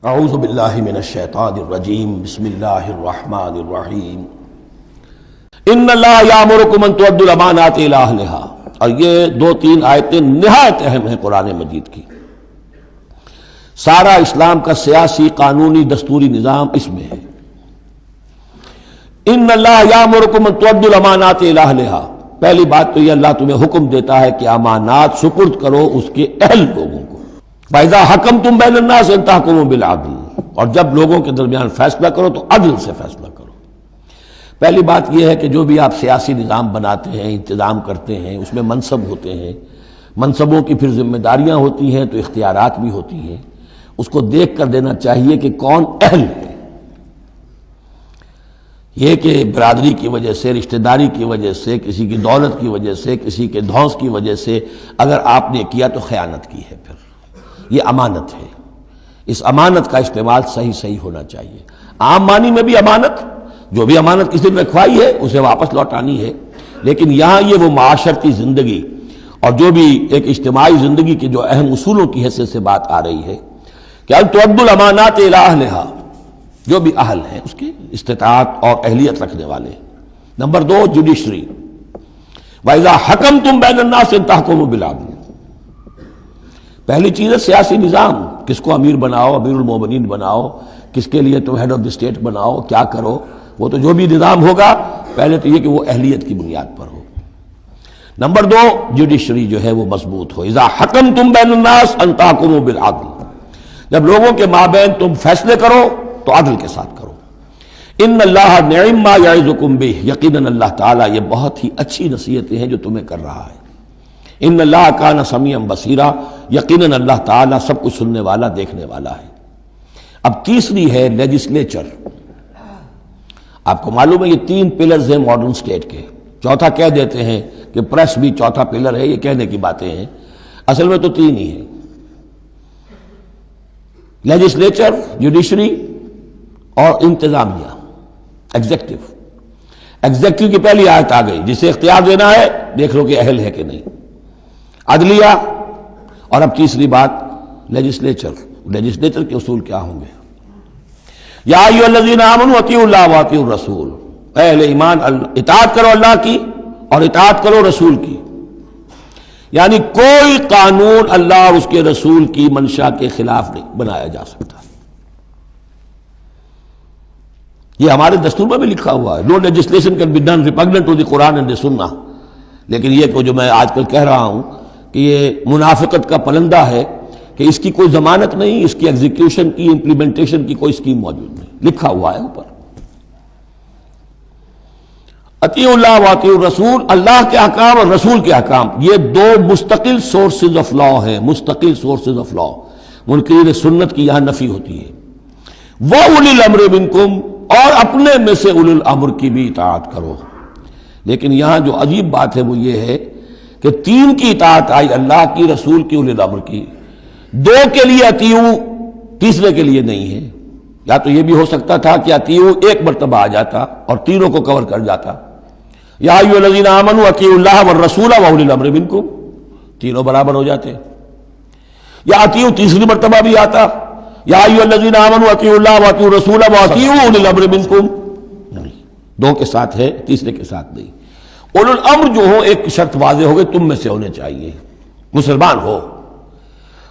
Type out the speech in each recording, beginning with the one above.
اعوذ باللہ من الشیطان الرجیم بسم اللہ الرحمن الرحیم ان اللہ یامرکم ان تؤدوا الامانات الی اہلہا۔ اور یہ دو تین آیتیں نہایت اہم ہیں قرآن مجید کی۔ سارا اسلام کا سیاسی قانونی دستوری نظام اس میں ہے۔ ان اللہ یامرکم ان تؤدوا الامانات الی اہلہا، پہلی بات تو یہ اللہ تمہیں حکم دیتا ہے کہ امانات سپرد کرو اس کے اہل لوگوں کو۔ فَإِذَا حَكَمْتُمْ بَيْنَ النَّاسِ أَن تَحْكُمُوا بِالْعَدْلِ، اور جب لوگوں کے درمیان فیصلہ کرو تو عدل سے فیصلہ کرو۔ پہلی بات یہ ہے کہ جو بھی آپ سیاسی نظام بناتے ہیں، انتظام کرتے ہیں، اس میں منصب ہوتے ہیں، منصبوں کی پھر ذمہ داریاں ہوتی ہیں تو اختیارات بھی ہوتی ہیں، اس کو دیکھ کر دینا چاہیے کہ کون اہل ہے۔ یہ کہ برادری کی وجہ سے، رشتہ داری کی وجہ سے، کسی کی دولت کی وجہ سے، کسی کے دھونس کی وجہ سے اگر آپ نے کیا تو خیانت کی ہے، پھر یہ امانت ہے۔ اس امانت کا استعمال صحیح ہونا چاہیے۔ عام معنی میں بھی امانت، جو بھی امانت کسی نے رکھوائی ہے اسے واپس لوٹانی ہے، لیکن یہاں یہ وہ معاشرتی زندگی اور جو بھی ایک اجتماعی زندگی کے جو اہم اصولوں کی حیثیت سے بات آ رہی ہے کہ ان تؤدوا الامانات الی اہلہا، جو بھی اہل ہیں اس کی استطاعت اور اہلیت رکھنے والے۔ نمبر دو، جوڈیشری۔ وَإِذَا حَكَمْتُمْ بَيْنَ النَّاسِ أَن تَحْكُمُوا بِالْعَدْلِ، پہلی چیز ہے سیاسی نظام، کس کو امیر بناؤ، امیر المومنین بناؤ، کس کے لیے تم ہیڈ آف دی اسٹیٹ بناؤ، کیا کرو، وہ تو جو بھی نظام ہوگا پہلے تو یہ کہ وہ اہلیت کی بنیاد پر ہو۔ نمبر دو، جوڈیشری جو ہے وہ مضبوط ہو۔ اذا حکمتم بین الناس ان تحکموا بالعدل، جب لوگوں کے مابین تم فیصلے کرو تو عدل کے ساتھ کرو۔ ان اللہ نعم ما یعظکم بہ، یقیناً اللہ تعالیٰ یہ بہت ہی اچھی نصیحتیں ہیں جو تمہیں کر رہا ہے۔ ان اللہ کان سمیعا بصیرا، یقیناً اللہ تعالیٰ سب کچھ سننے والا، دیکھنے والا ہے۔ اب تیسری ہے لیجسلیچر۔ آپ کو معلوم ہے یہ تین پلرز ہیں ماڈرن سٹیٹ کے، چوتھا کہہ دیتے ہیں کہ پریس بھی چوتھا پلر ہے، یہ کہنے کی باتیں ہیں، اصل میں تو تین ہی ہیں، لیجسلیچر، جوڈیشری اور انتظامیہ، ایگزیکٹو۔ ایگزیکٹو کی پہلی آیت آ گئی، جسے اختیار دینا ہے دیکھ لو کہ اہل ہے کہ نہیں، عدلیہ، اور اب تیسری بات لیجسلیچر۔ لیجسلیچر کے اصول کیا ہوں گے؟ یا ایھا الذین آمنوا اطیعوا اللہ واطیعوا الرسول، اے اہل ایمان اطاعت کرو اللہ کی اور اطاعت کرو رسول کی۔ یعنی کوئی قانون اللہ اور اس کے رسول کی منشا کے خلاف نہیں بنایا جا سکتا۔ یہ ہمارے دستور میں بھی لکھا ہوا ہے، no legislation can be done repugnant to the Quran and the Sunnah. لیکن یہ جو میں آج کل کہہ رہا ہوں کہ یہ منافقت کا پلندہ ہے کہ اس کی کوئی ضمانت نہیں، اس کی ایگزیکیوشن کی، امپلیمنٹیشن کی کوئی اسکیم موجود نہیں، لکھا ہوا ہے اوپر۔ اطیعوا اللہ واطیعوا الرسول، اللہ کے احکام اور رسول کے احکام، یہ دو مستقل سورسز آف لا ہیں، مستقل سورسز آف لا۔ منکرین سنت کی یہاں نفی ہوتی ہے۔ وَأُولِي الْأَمْرِ مِنْكُمْ، اور اپنے میں سے اولو الامر کی بھی اطاعت کرو۔ لیکن یہاں جو عجیب بات ہے وہ یہ ہے کہ تین کی اطاعت آئی، اللہ کی، رسول کی، اولی الامر کی، دو کے لیے اطیعوا، تیسرے کے لیے نہیں ہے۔ یا تو یہ بھی ہو سکتا تھا کہ اطیعوا ایک مرتبہ آ جاتا اور تینوں کو کور کر جاتا، یا ایھا الذین آمنوا اطیعوا اللہ والرسول واولی الامر منکم، تینوں برابر ہو جاتے۔ یا اطیعوا تیسری مرتبہ بھی آتا، یا ایھا الذین آمنوا اطیعوا اللہ واطیعوا الرسول واطیعوا اولی الامر منکم، دو کے ساتھ ہے، تیسرے کے ساتھ نہیں۔ اولو الامر جو ہو ایک شرط واضح ہو گئی، تم میں سے ہونے چاہیے، مسلمان ہو۔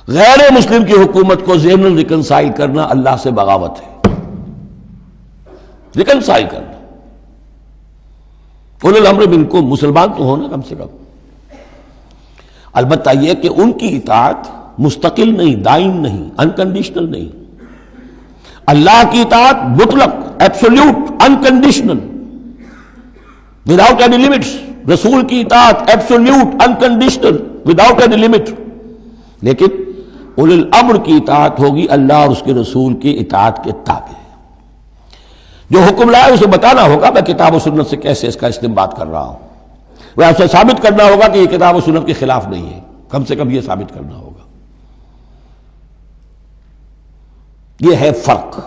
غیر مسلم کی حکومت کو ضمن ریکنسائل کرنا اللہ سے بغاوت ہے، ریکنسائل کرنا۔ اولو الامر منکم، مسلمان تو ہونا کم سے کم۔ البتہ یہ کہ ان کی اطاعت مستقل نہیں، دائم نہیں، انکنڈیشنل نہیں۔ اللہ کی اطاعت مطلق، absolute, unconditional, without any limits. رسول کی اطاعت absolute, unconditional, without any limit. لیکن اولو الامر کی اطاعت ہوگی اللہ اور اس کے رسول کی اطاعت کے تابع۔ جو حکم لائے اسے بتانا ہوگا، میں کتاب و سنت سے کیسے اس کا استنباط کر رہا ہوں، وہ اسے ثابت کرنا ہوگا کہ یہ کتاب و سنت کے خلاف نہیں ہے، کم سے کم یہ ثابت کرنا ہوگا۔ یہ ہے فرق۔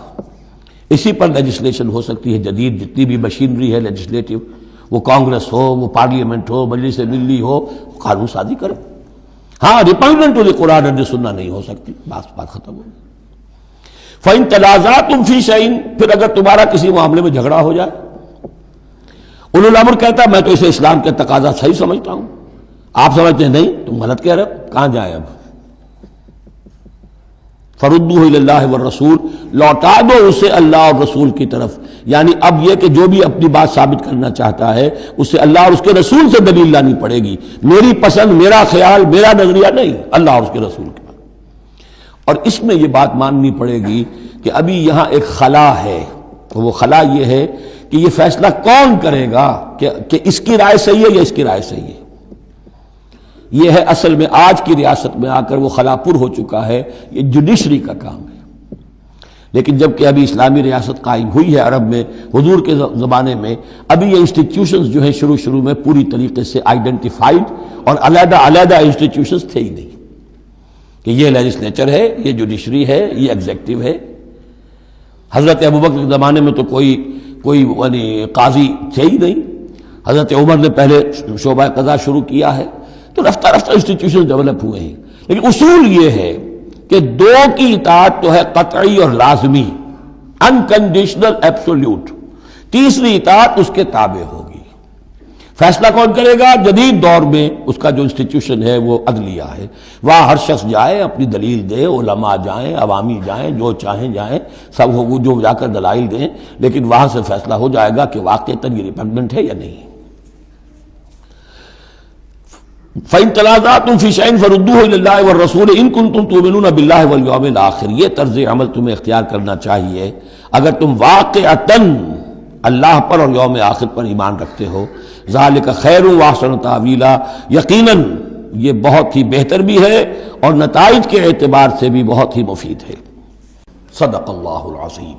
اسی پر لیجسلیشن ہو سکتی ہے جدید، جتنی بھی مشینری ہے لیجسلیٹو، وہ کانگریس ہو، وہ پارلیمنٹ ہو، مجلس ملی ہو، قانون سازی کرو۔ ہاں ریپگننٹ to the Quran and the سنہ نہیں ہو سکتی، بات ختم ہو گئی۔ فَإِن تَنَازَعْتُمْ فِي شَيْءٍ، پھر اگر تمہارا کسی معاملے میں جھگڑا ہو جائے. اولو الامر کہتا ہے میں تو اسے اسلام کے تقاضا صحیح سمجھتا ہوں، آپ سمجھتے ہیں نہیں تم غلط کہہ رہے ہو، کہاں جائیں اب؟ فَرُدُّوهُ إِلَى اللَّهِ وَالرَّسُولِ، لوٹا دو اسے اللہ اور رسول کی طرف. یعنی اب یہ کہ جو بھی اپنی بات ثابت کرنا چاہتا ہے اسے اللہ اور اس کے رسول سے دلیل لانی پڑے گی، میری پسند، میرا خیال، میرا نظریہ نہیں، اللہ اور اس کے رسول کے بعد. اور اس میں یہ بات ماننی پڑے گی کہ ابھی یہاں ایک خلا ہے، وہ خلا یہ ہے کہ یہ فیصلہ کون کرے گا کہ اس کی رائے صحیح ہے یا اس کی رائے صحیح ہے. یہ ہے اصل میں آج کی ریاست میں آ کر وہ خلا پر ہو چکا ہے، یہ جوڈیشری کا کام ہے. لیکن جب کہ ابھی اسلامی ریاست قائم ہوئی ہے عرب میں حضور کے زمانے میں، ابھی یہ انسٹیٹیوشنز جو ہیں شروع میں پوری طریقے سے آئیڈینٹیفائڈ اور علیحدہ علیحدہ انسٹیٹیوشنز تھے ہی نہیں کہ یہ لیجسلیچر ہے، یہ جوڈیشری ہے، یہ ایگزیکٹو ہے. حضرت ابوبکر کے زمانے میں تو کوئی یعنی قاضی تھے ہی نہیں. حضرت عمر نے پہلے شعبہ قضا شروع کیا ہے، تو رفتہ رفتہ انسٹیٹیوشن ڈیولپ ہوئے ہیں. لیکن اصول یہ ہے کہ دو کی اطاعت تو ہے قطعی اور لازمی، انکنڈیشنل ایبسولوٹ. تیسری اطاعت اس کے تابع ہوگی. فیصلہ کون کرے گا؟ جدید دور میں اس کا جو انسٹیٹیوشن ہے وہ عدلیہ ہے. وہاں ہر شخص جائے، اپنی دلیل دے، علماء جائیں، عوامی جائیں، جو چاہیں جائیں، سب وہ جو جا کر دلائل دیں، لیکن وہاں سے فیصلہ ہو جائے گا کہ واقعتاً یہ ریپگننٹ ہے یا نہیں. فَإِن تَنَازَعْتُمْ فِي شَيْءٍ فَرُدُّوهُ إِلَى اللَّهِ وَالرَّسُولِ إِن كُنتُمْ تُؤْمِنُونَ بِاللَّهِ وَالْيَوْمِ الْآخِرِ. یہ طرز عمل تمہیں اختیار کرنا چاہیے اگر تم واقعتاً اللہ پر اور یوم آخر پر ایمان رکھتے ہو. ذَلِكَ خَيْرٌ وَأَحْسَنُ تَأْوِيلًا، یقیناً یہ بہت ہی بہتر بھی ہے اور نتائج کے اعتبار سے بھی بہت ہی مفید ہے. صدق اللہ العظیم.